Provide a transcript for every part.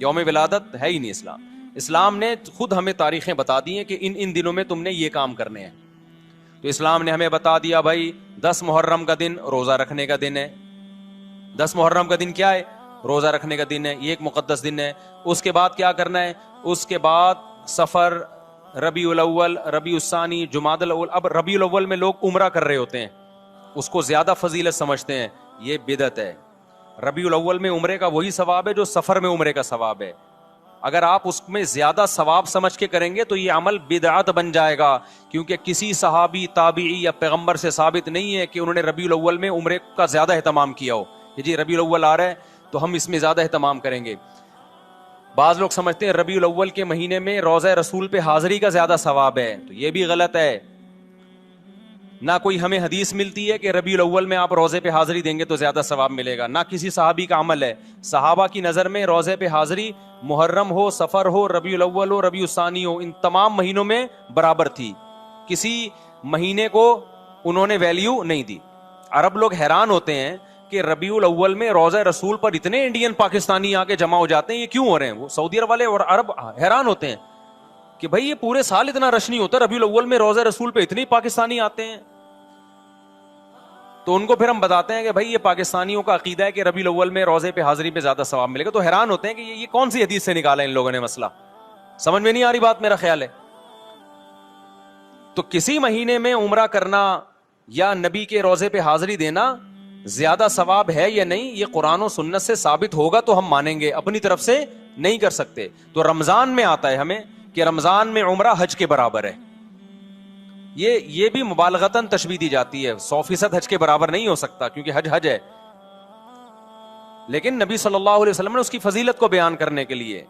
یوم ولادت ہے ہی نہیں اسلام. اسلام نے خود ہمیں تاریخیں بتا دی ہیں کہ ان دنوں میں تم نے یہ کام کرنے ہیں. تو اسلام نے ہمیں بتا دیا بھائی 10 محرم کا دن روزہ رکھنے کا دن ہے. 10 محرم کا دن کیا ہے؟ روزہ رکھنے کا دن ہے. یہ ایک مقدس دن ہے. اس کے بعد کیا کرنا ہے؟ اس کے بعد سفر، ربیع الاول، ربیع الثانی، جمادی الاول. اب ربیع الاول میں لوگ عمرہ کر رہے ہوتے ہیں، اس کو زیادہ فضیلت سمجھتے ہیں. یہ بدعت ہے. ربیع الاول میں عمرے کا وہی ثواب ہے جو سفر میں عمرے کا ثواب ہے. اگر آپ اس میں زیادہ ثواب سمجھ کے کریں گے تو یہ عمل بدعت بن جائے گا، کیونکہ کسی صحابی، تابعی یا پیغمبر سے ثابت نہیں ہے کہ انہوں نے ربیع الاول میں عمرے کا زیادہ اہتمام کیا ہو کہ جی ربیع الاول آ رہا ہے تو ہم اس میں زیادہ اہتمام کریں گے. بعض لوگ سمجھتے ہیں ربیع الاول کے مہینے میں روضہ رسول پہ حاضری کا زیادہ ثواب ہے، تو یہ بھی غلط ہے. نہ کوئی ہمیں حدیث ملتی ہے کہ ربیع الاول میں آپ روزے پہ حاضری دیں گے تو زیادہ ثواب ملے گا، نہ کسی صحابی کا عمل ہے. صحابہ کی نظر میں روزے پہ حاضری محرم ہو، سفر ہو، ربیع الاول ہو، ربیع الثانی ہو، ان تمام مہینوں میں برابر تھی. کسی مہینے کو انہوں نے ویلیو نہیں دی. عرب لوگ حیران ہوتے ہیں کہ ربیع الاول میں روزہ رسول پر اتنے انڈین پاکستانی آ کے جمع ہو جاتے ہیں، یہ کیوں ہو رہے ہیں؟ وہ سعودی عرب والے اور عرب حیران ہوتے ہیں کہ بھائی یہ پورے سال اتنا رش نہیں ہوتا، ربیع الاول میں روزہ رسول پہ اتنے پاکستانی آتے ہیں. تو ان کو پھر ہم بتاتے ہیں کہ بھائی یہ پاکستانیوں کا عقیدہ ہے کہ ربیع الاول میں روزے پہ حاضری پہ زیادہ ثواب ملے گا. تو حیران ہوتے ہیں کہ یہ کون سی حدیث سے نکالا ان لوگوں نے مسئلہ. سمجھ میں نہیں آ رہی بات، میرا خیال ہے. تو کسی مہینے میں عمرہ کرنا یا نبی کے روزے پہ حاضری دینا زیادہ ثواب ہے یا نہیں، یہ قرآن و سنت سے ثابت ہوگا تو ہم مانیں گے، اپنی طرف سے نہیں کر سکتے. تو رمضان میں آتا ہے ہمیں کہ رمضان میں عمرہ حج کے برابر ہے. یہ بھی مبالغتاً تشبیہ دی جاتی ہے. 100% حج کے برابر نہیں ہو سکتا کیونکہ حج حج ہے، لیکن نبی صلی اللہ علیہ وسلم نے اس کی فضیلت کو بیان کرنے کے لیے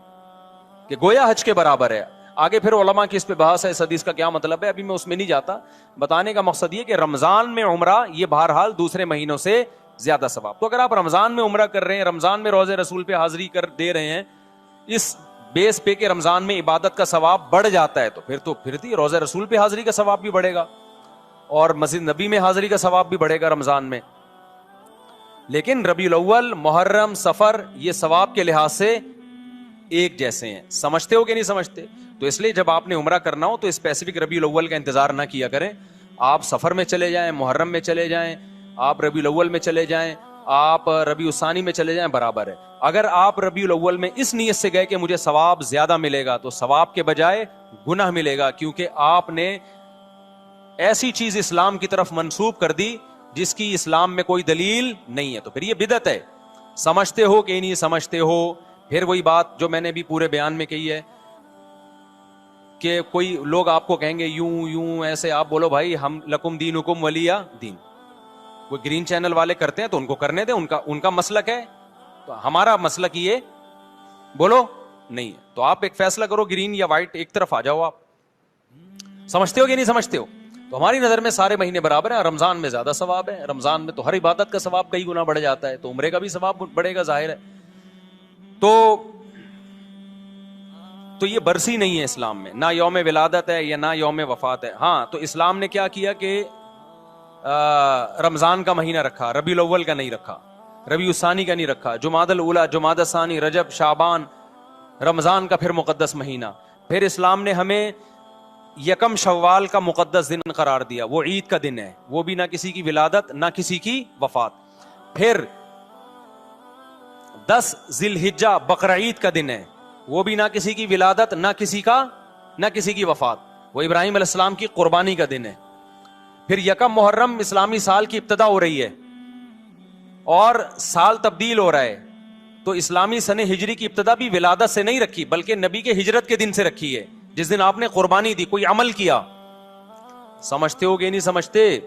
کہ گویا حج کے برابر ہے. آگے پھر علماء کی اس پہ بحث ہے، اس حدیث کا کیا مطلب ہے، ابھی میں اس میں نہیں جاتا. بتانے کا مقصد یہ کہ رمضان میں عمرہ یہ بہرحال دوسرے مہینوں سے زیادہ ثواب. تو اگر آپ رمضان میں عمرہ کر رہے ہیں، رمضان میں روزے رسول پہ حاضری کر دے رہے ہیں، اس بیس پہ کہ رمضان میں عبادت کا ثواب بڑھ جاتا ہے، تو پھر روزہ رسول پہ حاضری کا ثواب بھی بڑھے گا اور مسجد نبی میں حاضری کا ثواب بھی بڑھے گا رمضان میں. لیکن ربیع الاول، محرم، سفر یہ ثواب کے لحاظ سے ایک جیسے ہیں. سمجھتے ہو کہ نہیں سمجھتے؟ تو اس لیے جب آپ نے عمرہ کرنا ہو تو اسپیسیفک ربیع الاول کا انتظار نہ کیا کریں. آپ سفر میں چلے جائیں، محرم میں چلے جائیں، آپ ربیع الاول میں چلے جائیں، آپ ربیع الثانی میں چلے جائیں، برابر ہے. اگر آپ ربیع الاول میں اس نیت سے گئے کہ مجھے ثواب زیادہ ملے گا تو ثواب کے بجائے گناہ ملے گا، کیونکہ آپ نے ایسی چیز اسلام کی طرف منسوب کر دی جس کی اسلام میں کوئی دلیل نہیں ہے. تو پھر یہ بدعت ہے. سمجھتے ہو کہ نہیں سمجھتے ہو؟ پھر وہی بات جو میں نے بھی پورے بیان میں کہی ہے کہ کوئی لوگ آپ کو کہیں گے یوں ایسے، آپ بولو بھائی ہم لکم دینکم ولی دین. وہ گرین چینل والے کرتے ہیں تو ان کو کرنے دیں، ان کا مسلک ہے. تو ہمارا مسلک یہ بولو نہیں ہے. تو آپ ایک فیصلہ کرو، گرین یا وائٹ، ایک طرف آ جاؤ. آپ سمجھتے ہو کہ نہیں سمجھتے ہو؟ تو ہماری نظر میں سارے مہینے برابر ہیں. رمضان میں زیادہ ثواب ہے. رمضان میں تو ہر عبادت کا ثواب کئی گنا بڑھ جاتا ہے، تو عمرے کا بھی ثواب بڑھے گا، ظاہر ہے. تو یہ برسی نہیں ہے اسلام میں، نہ یوم ولادت ہے یا نہ یوم وفات ہے. ہاں تو اسلام نے کیا کیا کہ رمضان کا مہینہ رکھا، ربیع الاول کا نہیں رکھا، ربیع الثانی کا نہیں رکھا، جمادی الاولی، جمادی الثانی، رجب، شعبان، رمضان کا پھر مقدس مہینہ. پھر اسلام نے ہمیں یکم شوال کا مقدس دن قرار دیا، وہ عید کا دن ہے، وہ بھی نہ کسی کی ولادت نہ کسی کی وفات. پھر 10 ذی الحجہ بقرعید کا دن ہے، وہ بھی نہ کسی کی ولادت نہ کسی کی وفات، وہ ابراہیم علیہ السلام کی قربانی کا دن ہے. پھر یکم محرم اسلامی سال کی ابتدا ہو رہی ہے اور سال تبدیل ہو رہا ہے، تو اسلامی سنہ ہجری کی ابتدا بھی ولادت سے نہیں رکھی بلکہ نبی کے ہجرت کے دن سے رکھی ہے، جس دن آپ نے قربانی دی، کوئی عمل کیا. سمجھتے ہو کہ نہیں سمجھتے؟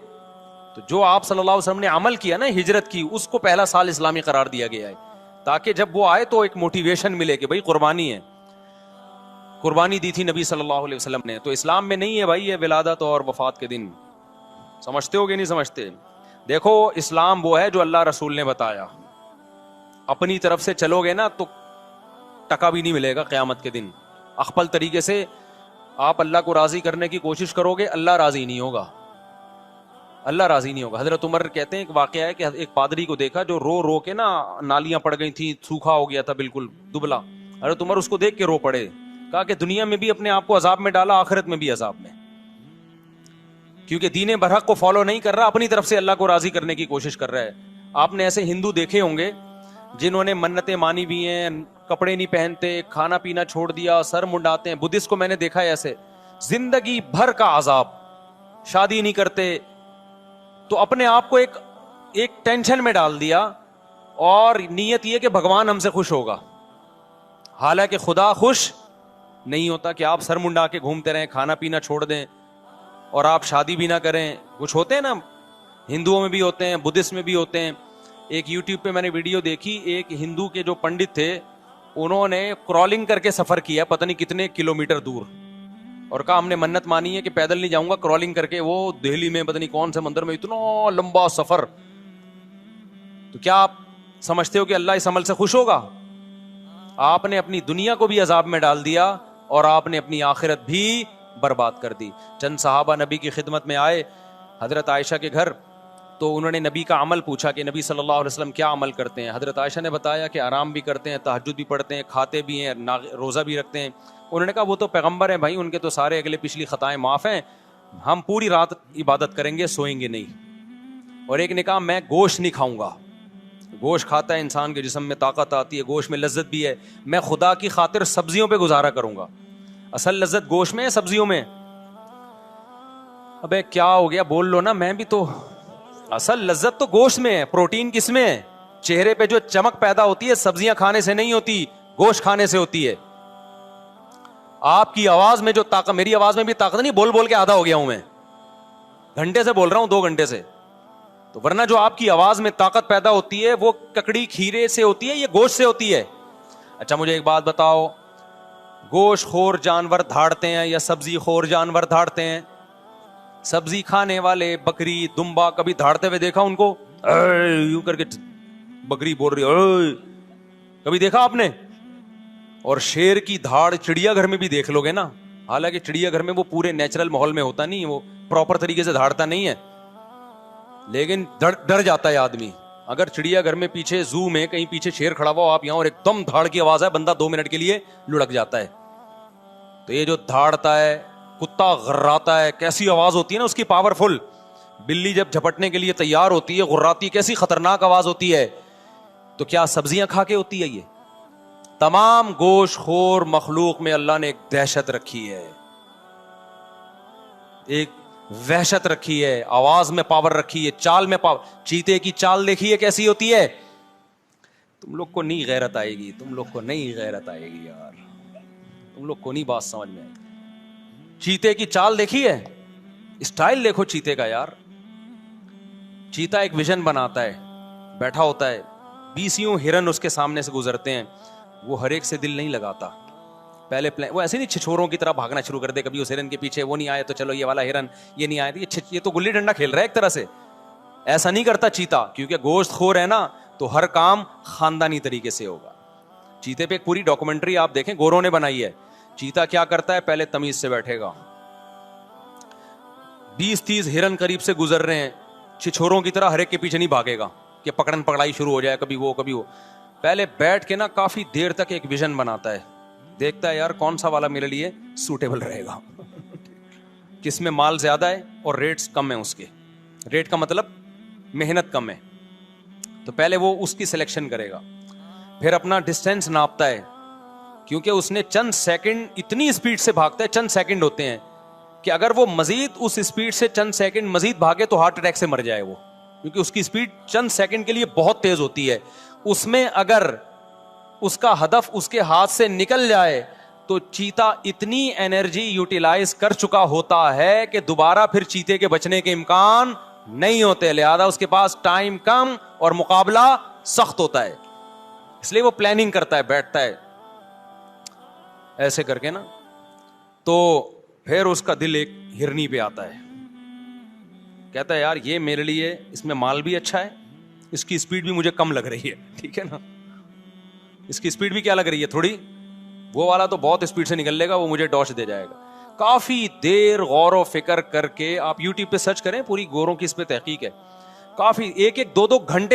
تو جو آپ صلی اللہ علیہ وسلم نے عمل کیا نا، ہجرت کی، اس کو پہلا سال اسلامی قرار دیا گیا ہے تاکہ جب وہ آئے تو ایک موٹیویشن ملے کہ بھائی قربانی ہے، قربانی دی تھی نبی صلی اللہ علیہ وسلم نے. تو اسلام میں نہیں ہے بھائی یہ ولادت اور وفات کے دن. سمجھتے ہو کہ نہیں سمجھتے؟ دیکھو اسلام وہ ہے جو اللہ رسول نے بتایا، اپنی طرف سے چلو گے نا تو ٹکا بھی نہیں ملے گا قیامت کے دن. اخپل طریقے سے آپ اللہ کو راضی کرنے کی کوشش کرو گے، اللہ راضی نہیں ہوگا، اللہ راضی نہیں ہوگا. حضرت عمر کہتے ہیں ایک واقعہ ہے کہ ایک پادری کو دیکھا جو رو رو کے نا نالیاں پڑ گئی تھی، سوکھا ہو گیا تھا، بالکل دبلا. حضرت عمر اس کو دیکھ کے رو پڑے, کہا کہ دنیا میں بھی اپنے آپ کو عذاب میں ڈالا, آخرت میں بھی عذاب میں, کیونکہ دین برحق کو فالو نہیں کر رہا, اپنی طرف سے اللہ کو راضی کرنے کی کوشش کر رہا ہے. آپ نے ایسے ہندو دیکھے ہوں گے جنہوں نے منتیں مانی بھی ہیں, کپڑے نہیں پہنتے, کھانا پینا چھوڑ دیا, سر منڈاتے ہیں. بدھسٹ کو میں نے دیکھا ہے ایسے, زندگی بھر کا عذاب, شادی نہیں کرتے, تو اپنے آپ کو ایک ٹینشن میں ڈال دیا, اور نیت یہ کہ بھگوان ہم سے خوش ہوگا. حالانکہ خدا خوش نہیں ہوتا کہ آپ سر منڈا کے گھومتے رہیں, کھانا پینا چھوڑ دیں اور آپ شادی بھی نہ کریں. کچھ ہوتے ہیں نا, ہندوؤں میں بھی ہوتے ہیں, بدھسٹ میں بھی ہوتے ہیں. ایک یوٹیوب پہ میں نے ویڈیو دیکھی, ایک ہندو کے جو پنڈت تھے انہوں نے کرالنگ کر کے سفر کیا پتہ نہیں کتنے کلومیٹر دور, اور کہا ہم نے منت مانی ہے کہ پیدل نہیں جاؤں گا, کرالنگ کر کے. وہ دہلی میں پتہ نہیں کون سے مندر میں, اتنا لمبا سفر. تو کیا آپ سمجھتے ہو کہ اللہ اس عمل سے خوش ہوگا؟ آپ نے اپنی دنیا کو بھی عذاب میں ڈال دیا اور آپ نے اپنی آخرت بھی برباد کر دی. چند صحابہ نبی کی خدمت میں آئے حضرت عائشہ کے گھر, تو انہوں نے نبی کا عمل پوچھا کہ نبی صلی اللہ علیہ وسلم کیا عمل کرتے ہیں. حضرت عائشہ نے بتایا کہ آرام بھی کرتے ہیں, تہجد بھی پڑھتے ہیں, کھاتے بھی ہیں, روزہ بھی رکھتے ہیں. انہوں نے کہا وہ تو پیغمبر ہیں بھائی, ان کے تو سارے اگلے پچھلی خطائیں معاف ہیں, ہم پوری رات عبادت کریں گے, سوئیں گے نہیں. اور ایک نے کہا میں گوشت نہیں کھاؤں گا, گوشت کھاتا ہے انسان کے جسم میں طاقت آتی ہے, گوشت میں لذت بھی ہے, میں خدا کی خاطر سبزیوں پہ گزارا کروں گا. اصل لذت گوشت میں ہے سبزیوں میں؟ ابے کیا ہو گیا, بول لو نا. میں بھی تو, اصل لذت تو گوشت میں ہے, پروٹین کس میں ہے؟ چہرے پہ جو چمک پیدا ہوتی ہے سبزیاں کھانے سے نہیں ہوتی, گوشت کھانے سے ہوتی ہے. آپ کی آواز میں جو طاقت, میری آواز میں بھی طاقت نہیں, بول بول کے آدھا ہو گیا ہوں میں, گھنٹے سے بول رہا ہوں, 2 گھنٹے سے. تو ورنہ جو آپ کی آواز میں طاقت پیدا ہوتی ہے وہ ککڑی کھیرے سے ہوتی ہے, یہ گوشت سے ہوتی ہے. اچھا مجھے ایک بات بتاؤ, گوشت خور جانور دھاڑتے ہیں یا سبزی خور جانور دھاڑتے ہیں؟ سبزی کھانے والے بکری دمبا کبھی دھاڑتے ہوئے دیکھا ان کو؟ یوں کر کے بکری بول رہی, کبھی دیکھا آپ نے؟ اور شیر کی دھاڑ چڑیا گھر میں بھی دیکھ لو گے نا, حالانکہ چڑیا گھر میں وہ پورے نیچرل ماحول میں ہوتا نہیں, وہ پراپر طریقے سے دھاڑتا نہیں ہے, لیکن ڈر جاتا ہے آدمی. اگر چڑیا گھر میں پیچھے زو میں کہیں پیچھے شیر کھڑا ہوا, آپ یہاں, اور ایک دم دھاڑ کی آواز ہے, بندہ 2 منٹ کے لیے لڑک جاتا ہے. تو یہ جو دھاڑتا ہے, کتا غراتا ہے, کیسی آواز ہوتی ہے نا اس کی, پاورفل. بلی جب جھپٹنے کے لیے تیار ہوتی ہے, غراتی, کیسی خطرناک آواز ہوتی ہے. تو کیا سبزیاں کھا کے ہوتی ہے یہ؟ تمام گوشت خور مخلوق میں اللہ نے ایک دہشت رکھی ہے, ایک وحشت رکھی ہے, آواز میں پاور رکھی ہے, چال میں پاور. چیتے کی چال دیکھی ہے کیسی ہوتی ہے؟ تم لوگ کو نہیں غیرت آئے گی, تم لوگ کو نہیں غیرت آئے گی یار, تم لوگ کو نہیں بات سمجھ میں آئے گی. چیتے کی چال دیکھی ہے, اسٹائل دیکھو چیتے کا یار. چیتا ایک ویژن بناتا ہے, بیٹھا ہوتا ہے, 20 ہرن اس کے سامنے سے گزرتے ہیں, وہ ہر ایک سے دل نہیں لگاتا. پہلے وہ ایسے نہیں چھچوروں کی طرح بھاگنا شروع کر دے کبھی اس ہرن کے پیچھے, وہ نہیں آئے تو چلو یہ والا ہرن, یہ نہیں آئے یہ تو گلی ڈنڈا کھیل رہا ہے ایک طرح سے. ایسا نہیں کرتا چیتا, کیونکہ گوشت خور ہے نا, تو ہر کام خاندانی طریقے سے ہوگا. چیتے پہ ایک پوری ڈاکومنٹری آپ دیکھیں, گوروں نے بنائی ہے. چیتا کیا کرتا ہے, پہلے تمیز سے بیٹھے گا, 20-30 ہرن قریب سے گزر رہے ہیں, چھچوروں کی طرح ہر ایک کے پیچھے نہیں بھاگے گا کہ پکڑن پکڑائی شروع ہو جائے, کبھی وہ کبھی وہ. پہلے بیٹھ کے نا کافی دیر تک ایک ویژن بناتا ہے, دیکھتا ہے یار کون سا والا میرے لیے سوٹیبل رہے گا, کس میں مال زیادہ ہے اور ریٹس کم ہے اس کے. ریٹ کا مطلب محنت کم ہے, تو پہلے وہ اس کی سلیکشن کرے گا. پھر اپنا ڈسٹینس ناپتا ہے, کیونکہ اس نے چند سیکنڈ اتنی اسپیڈ سے بھاگتا ہے, چند سیکنڈ ہوتے ہیں کہ اگر وہ مزید اس اسپیڈ سے چند سیکنڈ مزید بھاگے تو ہارٹ اٹیک سے مر جائے وہ, کیونکہ اس کی اسپیڈ چند سیکنڈ کے لیے بہت تیز ہوتی ہے. اس میں اگر اس کا ہدف اس کے ہاتھ سے نکل جائے تو چیتا اتنی انرجی یوٹیلائز کر چکا ہوتا ہے کہ دوبارہ پھر چیتے کے بچنے کے امکان نہیں ہوتے. لہذا اس کے پاس ٹائم کم اور مقابلہ سخت ہوتا ہے, اس لیے وہ پلاننگ کرتا ہے, بیٹھتا ہے ایسے کر کے نا. تو پھر اس کا دل ایک ہرنی پہ آتا ہے, کہتا ہے یار یہ میرے لیے, اس میں مال بھی اچھا ہے, اس کی اسپیڈ بھی مجھے کم لگ رہی ہے, ٹھیک ہے نا, اس کی اسپیڈ بھی کیا لگ رہی ہے تھوڑی, وہ والا تو بہت اسپیڈ سے نکل لے گا, وہ مجھے ڈاش دے جائے گا. کافی دیر غور و فکر کر کے, آپ یوٹیوب پہ سرچ کریں, پوری گوروں کی اس پہ تحقیق ہے, کافی 1-2 گھنٹے